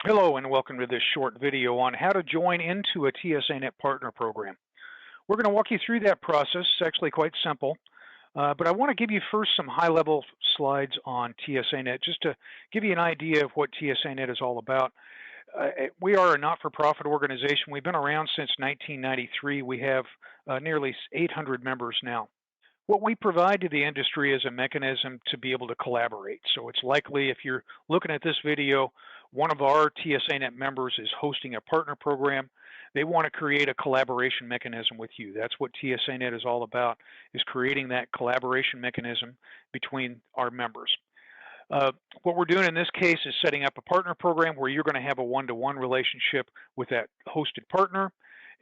Hello and welcome to this short video on how to join into a TSANet Partner program. We're going to walk you through that process. It's actually quite simple, but I want to give you first some high-level slides on TSANet just to give you an idea of what TSANet is all about. We are a not-for-profit organization. We've been around since 1993. We have nearly 800 members now. What we provide to the industry is a mechanism to be able to collaborate. So it's likely if you're looking at this video, one of our TSANet members is hosting a partner program. They want to create a collaboration mechanism with you. That's what TSANet is all about, is creating that collaboration mechanism between our members. What we're doing in this case is setting up a partner program where you're going to have a one-to-one relationship with that hosted partner,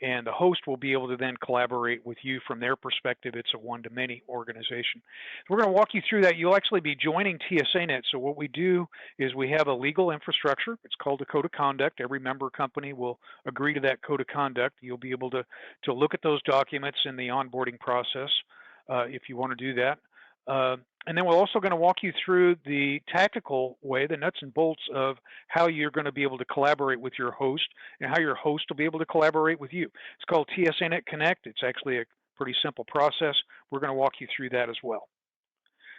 and the host will be able to then collaborate with you from their perspective. It's a one-to-many organization. We're going to walk you through that. You'll actually be joining TSANet. So what we do is we have a legal infrastructure. It's called a code of conduct. Every member company will agree to that code of conduct. You'll be able to look at those documents in the onboarding process if you want to do that. And then we're also going to walk you through the tactical way, the nuts and bolts of how you're going to be able to collaborate with your host and how your host will be able to collaborate with you. It's called TSANet Connect. It's actually a pretty simple process. We're going to walk you through that as well.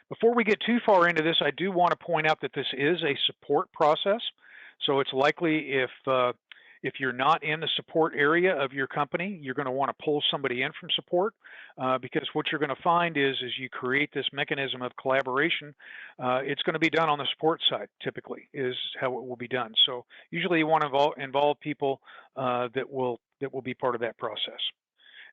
Before we get too far into this, I do want to point out that this is a support process. So it's likely if you're not in the support area of your company, you're going to want to pull somebody in from support because what you're going to find is as you create this mechanism of collaboration, it's going to be done on the support side, typically, is how it will be done. So usually you want to involve people that will be part of that process.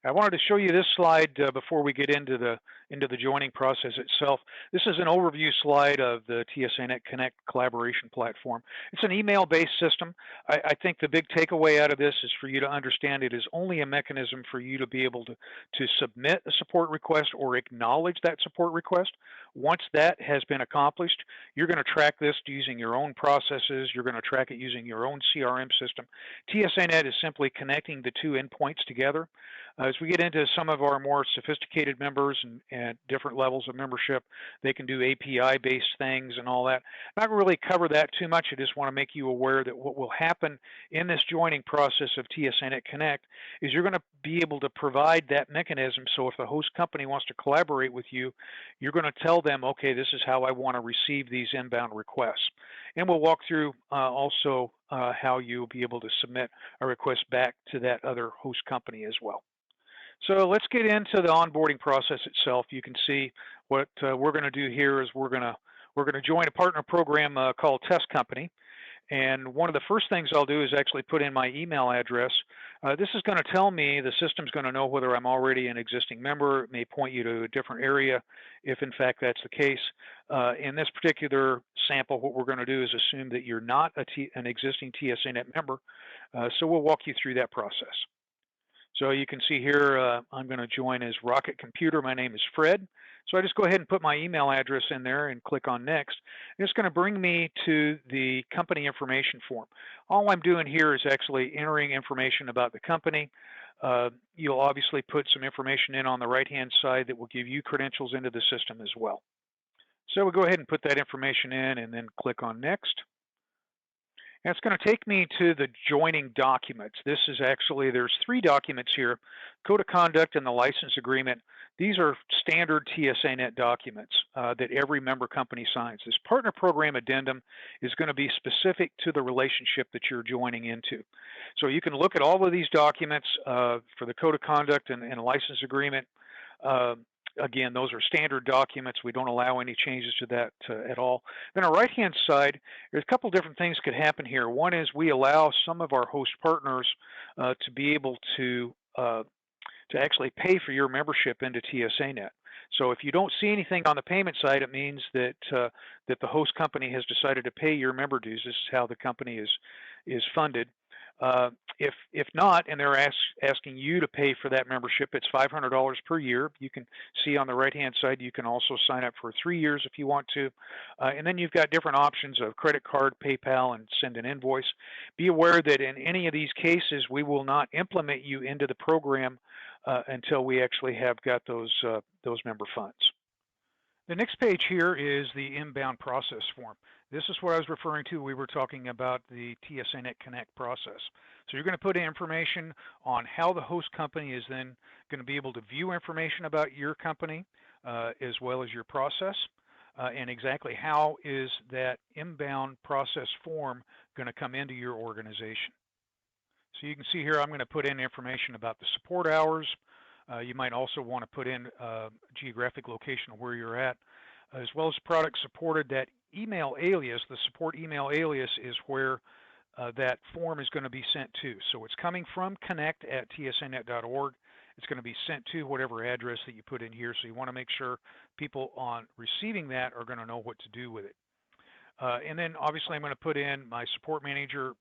I wanted to show you this slide before we get into the joining process itself. This is an overview slide of the TSANet Connect collaboration platform. It's an email-based system. I think the big takeaway out of this is for you to understand it is only a mechanism for you to be able to submit a support request or acknowledge that support request. Once that has been accomplished, you're going to track this using your own processes. You're going to track it using your own CRM system. TSANet is simply connecting the two endpoints together. As we get into some of our more sophisticated members and different levels of membership, they can do API-based things and all that. I'm not going to really cover that too much. I just want to make you aware that what will happen in this joining process of TSANet Connect is you're going to be able to provide that mechanism. So if the host company wants to collaborate with you, you're going to tell them, okay, this is how I want to receive these inbound requests. And we'll walk through also how you'll be able to submit a request back to that other host company as well. So let's get into the onboarding process itself. You can see what we're going to do here is we're going to join a partner program called Test Company. And one of the first things I'll do is actually put in my email address. This is going to tell me, the system's going to know whether I'm already an existing member. It may point you to a different area if in fact that's the case. In this particular sample, what we're going to do is assume that you're not an existing TSANet member. So we'll walk you through that process. So you can see here, I'm going to join as Rocket Computer. My name is Fred. So I just go ahead and put my email address in there and click on Next. And it's going to bring me to the company information form. All I'm doing here is actually entering information about the company. You'll obviously put some information in on the right-hand side that will give you credentials into the system as well. So we'll go ahead and put that information in and then click on Next. And it's going to take me to the joining documents. This is actually, there's 3 documents here, Code of Conduct and the License Agreement. These are standard TSANet documents that every member company signs. This Partner Program Addendum is going to be specific to the relationship that you're joining into. So you can look at all of these documents for the Code of Conduct and License Agreement. Again, those are standard documents. We don't allow any changes to that at all. Then on the right-hand side, there's a couple different things could happen here. One is we allow some of our host partners to be able to actually pay for your membership into TSANet. So if you don't see anything on the payment side, it means that that the host company has decided to pay your member dues. This is how the company is funded. If not, and they're asking you to pay for that membership, it's $500 per year. You can see on the right-hand side, you can also sign up for 3 years if you want to. And then you've got different options of credit card, PayPal, and send an invoice. Be aware that in any of these cases, we will not implement you into the program until we actually have got those member funds. The next page here is the inbound process form. This is what I was referring to. We were talking about the TSANet Connect process. So you're going to put in information on how the host company is then going to be able to view information about your company as well as your process, and exactly how is that inbound process form going to come into your organization. So you can see here I'm going to put in information about the support hours. You might also want to put in geographic location of where you're at, as well as product supported. That email alias, the support email alias, is where that form is going to be sent to. So it's coming from connect@tsnet.org. It's going to be sent to whatever address that you put in here. So you want to make sure people on receiving that are going to know what to do with it. And then obviously I'm going to put in my support manager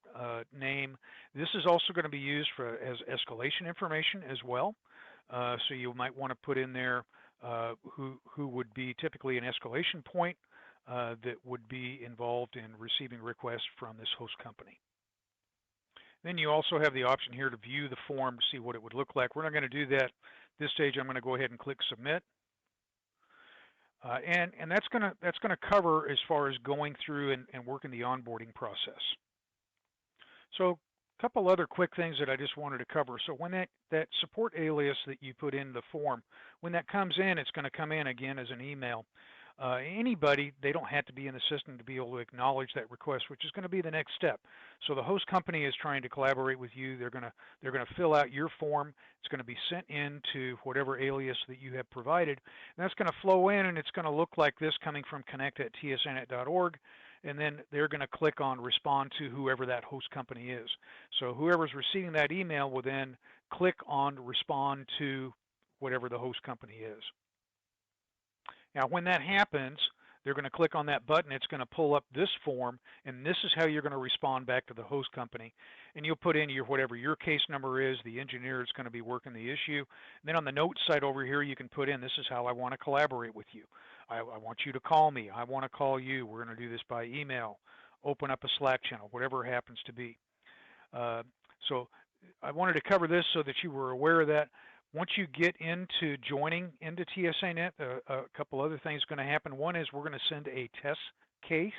name. This is also going to be used as escalation information as well. So you might want to put in there who would be typically an escalation point that would be involved in receiving requests from this host company. Then you also have the option here to view the form to see what it would look like. We're not going to do that this stage. I'm going to go ahead and click submit. And that's going to cover as far as going through and working the onboarding process. So a couple other quick things that I just wanted to cover. So when that support alias that you put in the form, when that comes in, it's going to come in again as an email. Anybody, they don't have to be in the system to be able to acknowledge that request, which is going to be the next step. So the host company is trying to collaborate with you. They're going to fill out your form. It's going to be sent into whatever alias that you have provided, and that's going to flow in, and it's going to look like this coming from connect@tsnet.org, and then they're going to click on respond to whoever that host company is. So whoever's receiving that email will then click on respond to whatever the host company is. Now, when that happens, they're going to click on that button. It's going to pull up this form, and this is how you're going to respond back to the host company. And you'll put in whatever your case number is. The engineer is going to be working the issue. And then on the notes side over here, you can put in, this is how I want to collaborate with you. I want you to call me. I want to call you. We're going to do this by email. Open up a Slack channel, whatever it happens to be. So I wanted to cover this so that you were aware of that. Once you get into joining into TSANet, a couple other things are going to happen. One is we're going to send a test case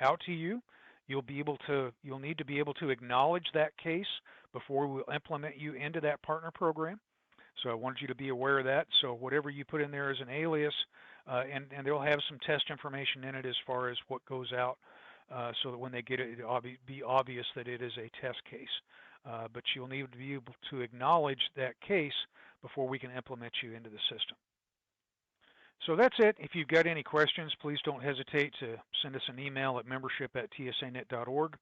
out to you. You'll need to be able to acknowledge that case before we'll implement you into that partner program. So I wanted you to be aware of that. So whatever you put in there as an alias, and they'll have some test information in it as far as what goes out, so that when they get it, it'll be obvious that it is a test case. But you'll need to be able to acknowledge that case before we can implement you into the system. So that's it. If you've got any questions, please don't hesitate to send us an email at membership@tsanet.org,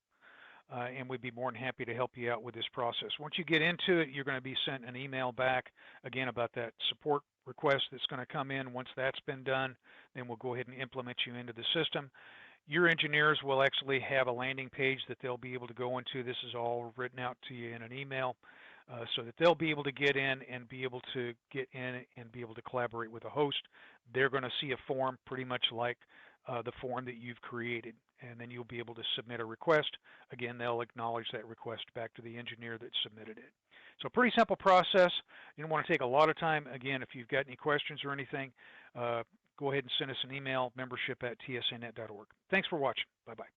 and we'd be more than happy to help you out with this process. Once you get into it, you're going to be sent an email back, again, about that support request that's going to come in. Once that's been done, then we'll go ahead and implement you into the system. Your engineers will actually have a landing page that they'll be able to go into. This is all written out to you in an email, so that they'll be able to get in and be able to collaborate with a host. They're going to see a form pretty much like the form that you've created, and then you'll be able to submit a request. Again, they'll acknowledge that request back to the engineer that submitted it. So pretty simple process. You don't want to take a lot of time. Again, if you've got any questions or anything, go ahead and send us an email, membership@tsanet.org. Thanks for watching. Bye-bye.